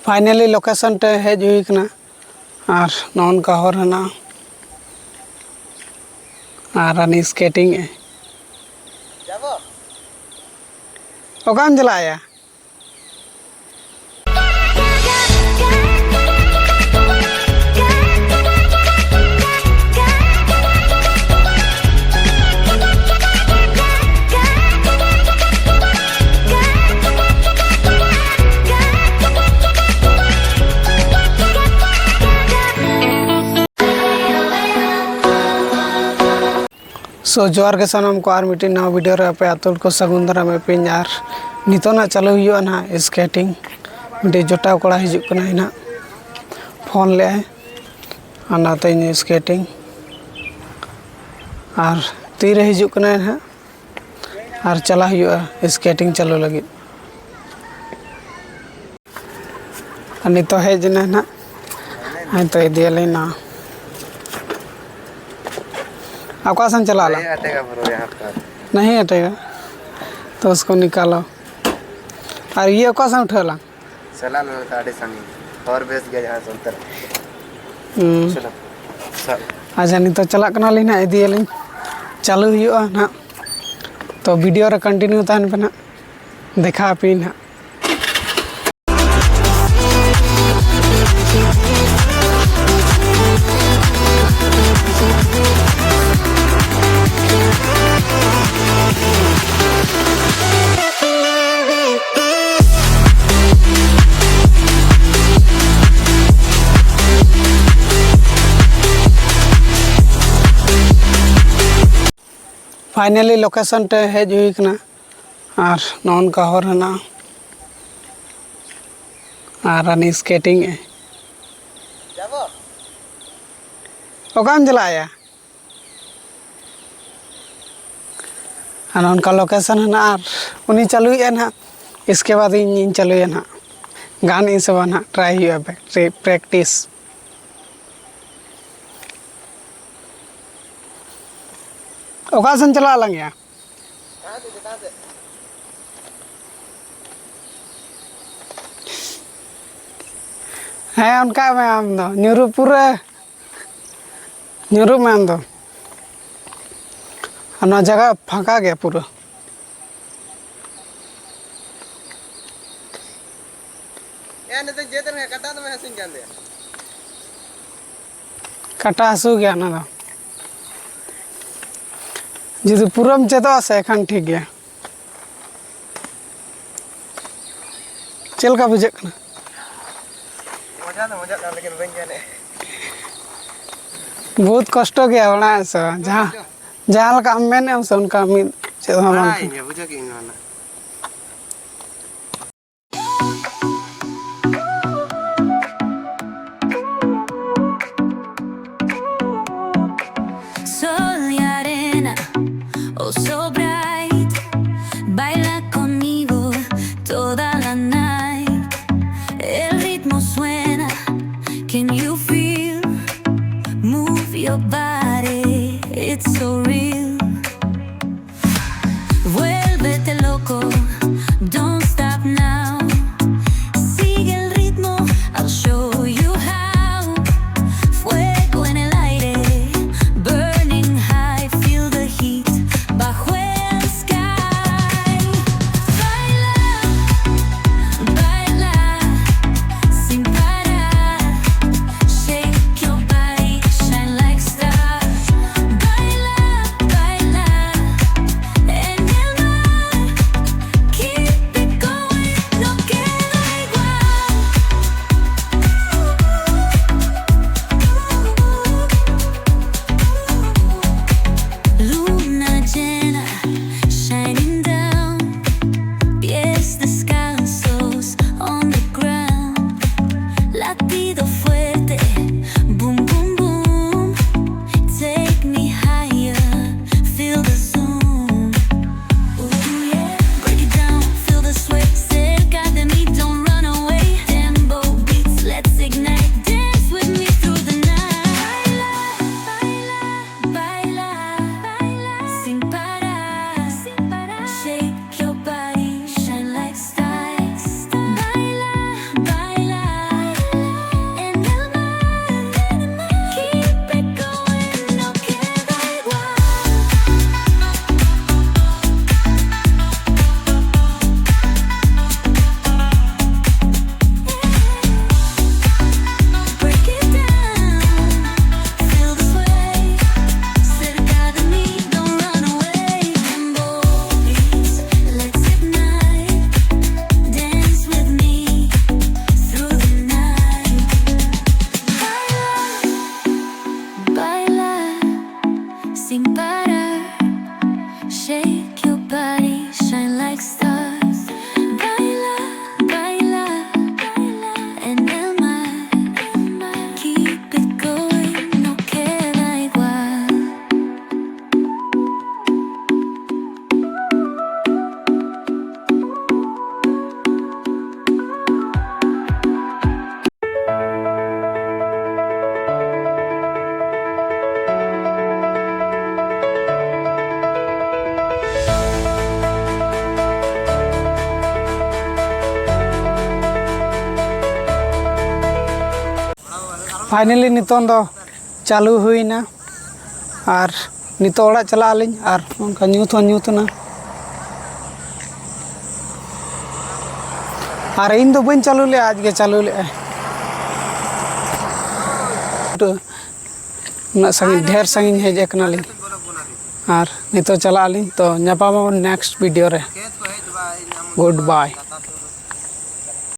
Finally location टे hedge हुई कना और नॉन का हर है ना और रानी स्केटिंग है ओकाम चलाया सो जोर के सामान को और मीटिंग नवा वीडियो रे पे अतुल को सगुन दारा में पिन यार नितोना चालू हुआ ना स्केटिंग मिट्टी जोटा कोड़ा हिजुक कना हिना फोन ले आनाते स्केटिंग और तीरे हिजुक कना ना और चला हुआ स्केटिंग चालू लगे नितो हेज ना तो इदियले ना आपका सन चला ला अटेगा ब्रो यहाँ पर नहीं हटेगा तो उसको निकालो और ये कौन उठेला चला लो साढ़े सनी और बेच गया यहाँ संतर चलो अच्छा नहीं तो चला कना ली ना इदी लिंग चालू हुआ ना तो वीडियो रे कंटिन्यू तहन पे ना देखा पी ना फाइनली लोकेशन टे हेज हुई कना और नॉन का हर है ना और रानी स्केटिंग है ओकाम चलाया और उनका लोकेशन है ना और उन्हीं चालू है ना इसके बाद इन चालू है ना गान इन सब ना ट्राई हुआ प्रैक्टिस ओकासन चला लंग या है उनका में आम दो न्यूरू पूरा न्यूरू में आम दो अन्ना जगह फाँका गया पूरा यार नहीं तो जेतन है कटा तो मैं हंसिंग जान दे कटा हसू गया ना तो जी पूरम चेतो से एखन ठीक गया चल का बुझे कना मजा कर लेकिन बन गया नहीं बहुत कष्ट गया बना ऐसा जहाँ जहाँ का मैंने हमसे उनका मिल चेतो हम बुझा कि इन्होंने so bright, baila conmigo toda la night. El ritmo suena, can you feel? Move your body, it's so real. Vuélvete loco, don't stop now. Sigue el ritmo, I'll show you how. Fuego en el aire, burning high, feel the heat. Bajo el sky, baila, baila, sin parar. Shake your body, shine like stars. Finally नितों दो चालू हुईना और नितो ओड़ा चला आलिंग और उनका न्यूतना और इन दो बन चालू ले आज के चालू ले ना संग ढेर संग हेज एकनाली और नितो चला आलिंग तो नेक्स्ट वीडियो रे गुड बाय।